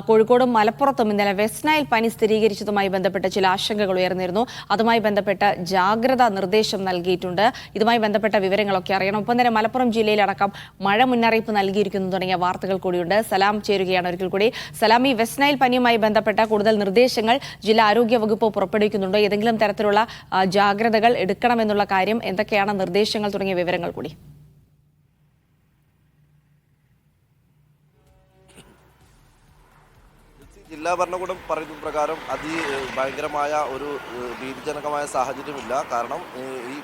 കോഴിക്കോടും മലപ്പുറത്തും ഇന്നലെ വെസ്റ്റ് നൈൽ പനി സ്ഥിരീകരിച്ചതുമായി ബന്ധപ്പെട്ട ചില ആശങ്കകൾ ഉയർന്നിരുന്നു. അതുമായി ബന്ധപ്പെട്ട ജാഗ്രതാ നിർദ്ദേശം നൽകിയിട്ടുണ്ട്. ഇതുമായി ബന്ധപ്പെട്ട വിവരങ്ങളൊക്കെ അറിയണം. ഒപ്പം തന്നെ മലപ്പുറം ജില്ലയിലടക്കം മഴ മുന്നറിയിപ്പ് നൽകിയിരിക്കുന്നു തുടങ്ങിയ വാർത്തകൾ കൂടിയുണ്ട്. സലാം ചേരുകയാണ് ഒരിക്കൽ കൂടി. സലാം, ഈ വെസ്റ്റ് നൈൽ പനിയുമായി ബന്ധപ്പെട്ട കൂടുതൽ നിർദ്ദേശങ്ങൾ ജില്ലാ ആരോഗ്യ വകുപ്പ് പുറപ്പെടുവിക്കുന്നുണ്ടോ? ഏതെങ്കിലും തരത്തിലുള്ള ജാഗ്രതകൾ എടുക്കണമെന്നുള്ള കാര്യം, എന്തൊക്കെയാണ് നിർദ്ദേശങ്ങൾ തുടങ്ങിയ വിവരങ്ങൾ കൂടി? ജില്ലാ ഭരണകൂടം പറയുന്നത് പ്രകാരം ഭയങ്കരമായ ഒരു ഭീതിജനകമായ സാഹചര്യമില്ല. കാരണം ഈ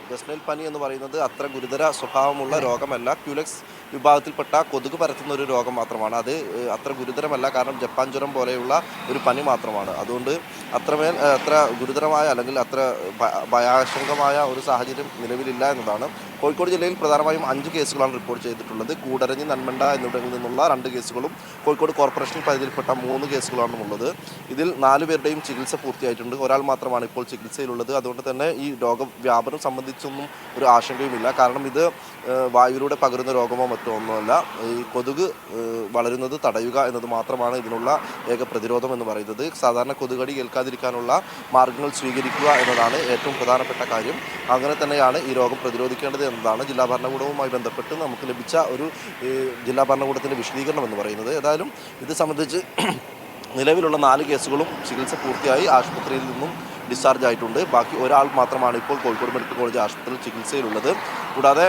വെസ്റ്റ് നൈൽ പനി എന്ന് പറയുന്നത് അത്ര ഗുരുതര സ്വഭാവമുള്ള രോഗമല്ല. ക്യൂലെക്സ് വിഭാഗത്തിൽപ്പെട്ട കൊതുക് പരത്തുന്ന ഒരു രോഗം മാത്രമാണ്. അത് അത്ര ഗുരുതരമല്ല, കാരണം ജപ്പാൻ ജ്വരം പോലെയുള്ള ഒരു പനി മാത്രമാണ്. അതുകൊണ്ട് അത്ര ഗുരുതരമായ അല്ലെങ്കിൽ അത്ര ഭയാശങ്കമായ ഒരു സാഹചര്യം നിലവിലില്ല എന്നതാണ്. കോഴിക്കോട് ജില്ലയിൽ പ്രധാനമായും 5 കേസുകളാണ് റിപ്പോർട്ട് ചെയ്തിട്ടുള്ളത്. കൂടരഞ്ഞി, നന്മണ്ട എന്നിവിടങ്ങളിൽ നിന്നുള്ള 2 കേസുകളും കോഴിക്കോട് കോർപ്പറേഷൻ പരിധിയിൽപ്പെട്ട 3 കേസുകളാണ് ഉള്ളത്. ഇതിൽ 4 പേരുടെയും ചികിത്സ പൂർത്തിയായിട്ടുണ്ട്. ഒരാൾ മാത്രമാണ് ഇപ്പോൾ ചികിത്സയിലുള്ളത്. അതുകൊണ്ട് തന്നെ ഈ രോഗവ്യാപനം സംബന്ധിച്ചൊന്നും ഒരു ആശങ്കയുമില്ല. കാരണം ഇത് വായുവിലൂടെ പകരുന്ന രോഗമോ മറ്റോ ഒന്നുമല്ല. ഈ കൊതുക് വളരുന്നത് തടയുക എന്നത് മാത്രമാണ് ഇതിനുള്ള ഏക പ്രതിരോധം എന്ന് പറയുന്നത്. സാധാരണ കൊതുകടി ഏൽക്കാതിരിക്കാനുള്ള മാർഗങ്ങൾ സ്വീകരിക്കുക എന്നതാണ് ഏറ്റവും പ്രധാനപ്പെട്ട കാര്യം. അങ്ങനെ തന്നെയാണ് ഈ രോഗം പ്രതിരോധിക്കേണ്ടത് എന്നതാണ് ജില്ലാ ഭരണകൂടവുമായി ബന്ധപ്പെട്ട് നമുക്ക് ലഭിച്ച ഒരു ജില്ലാ ഭരണകൂടത്തിൻ്റെ വിശദീകരണം എന്ന് പറയുന്നത്. ഏതായാലും ഇത് സംബന്ധിച്ച് നിലവിലുള്ള 4 കേസുകളും ചികിത്സ പൂർത്തിയായി ആശുപത്രിയിൽ നിന്നും ഡിസ്ചാർജ് ആയിട്ടുണ്ട്. ബാക്കി ഒരാൾ മാത്രമാണ് ഇപ്പോൾ കോഴിക്കോട് മെഡിക്കൽ കോളേജ് ആശുപത്രിയിൽ ചികിത്സയിലുള്ളത്. കൂടാതെ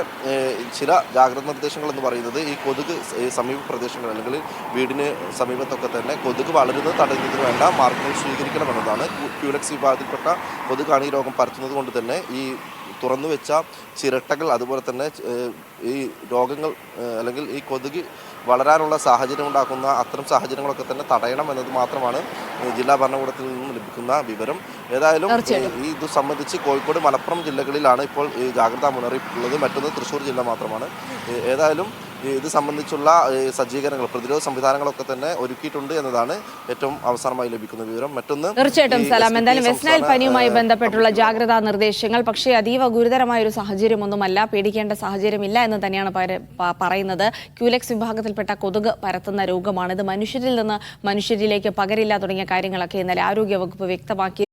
ചില ജാഗ്രതാ നിർദ്ദേശങ്ങൾ എന്ന് പറയുന്നത് ഈ കൊതുക് സമീപ പ്രദേശങ്ങൾ അല്ലെങ്കിൽ വീടിന് സമീപത്തൊക്കെ തന്നെ കൊതുക് വളരുന്നത് തടയുന്നതിന് വേണ്ട മാർഗങ്ങൾ സ്വീകരിക്കണമെന്നതാണ്. ക്യൂലെക്സ് വിഭാഗത്തിൽപ്പെട്ട കൊതുകാണ് ഈ രോഗം പരത്തുന്നത് കൊണ്ട് തന്നെ ഈ തുറന്നു വെച്ച ചിരട്ടകൾ, അതുപോലെ തന്നെ ഈ രോഗങ്ങൾ അല്ലെങ്കിൽ ഈ കൊതുക് വളരാനുള്ള സാഹചര്യം ഉണ്ടാക്കുന്ന അത്തരം സാഹചര്യങ്ങളൊക്കെ തന്നെ തടയണം എന്നത് മാത്രമാണ് ജില്ലാ ഭരണകൂടത്തിൽ നിന്നും ലഭിക്കുന്ന വിവരം. ഏതായാലും ഇത് സംബന്ധിച്ച് കോഴിക്കോട്, മലപ്പുറം ജില്ലകളിലാണ് ഇപ്പോൾ ഈ ജാഗ്രതാ മുന്നറിയിപ്പുള്ളത്. മറ്റൊന്ന് തൃശ്ശൂർ ജില്ല മാത്രമാണ്. ഏതായാലും ഇത് സംബന്ധിച്ചുള്ള സജ്ജീകരണങ്ങൾ, പ്രതിരോധ സംവിധാനങ്ങളൊക്കെ തന്നെ ഒരുക്കിയിട്ടുണ്ട് എന്നതാണ് ഏറ്റവും അവസാനമായി ലഭിക്കുന്ന വിവരം. മറ്റൊന്ന്, തീർച്ചയായിട്ടും സലാം, എന്തായാലും വെസ്റ്റ് നൈൽ പനിയുമായി ബന്ധപ്പെട്ടുള്ള ജാഗ്രതാ നിർദ്ദേശങ്ങൾ പക്ഷേ അതീവ ഗുരുതരമായ ഒരു സാഹചര്യമൊന്നുമല്ല, പേടിക്കേണ്ട സാഹചര്യമില്ല എന്ന് തന്നെയാണ് പറയുന്നത്. ക്യൂലെക്സ് വിഭാഗത്തിൽപ്പെട്ട കൊതുക് പരത്തുന്ന രോഗമാണ്. ഇത് മനുഷ്യരിൽ നിന്ന് മനുഷ്യരിലേക്ക് പകരില്ല തുടങ്ങിയ കാര്യങ്ങളൊക്കെ ഇന്നലെ ആരോഗ്യവകുപ്പ് വ്യക്തമാക്കി.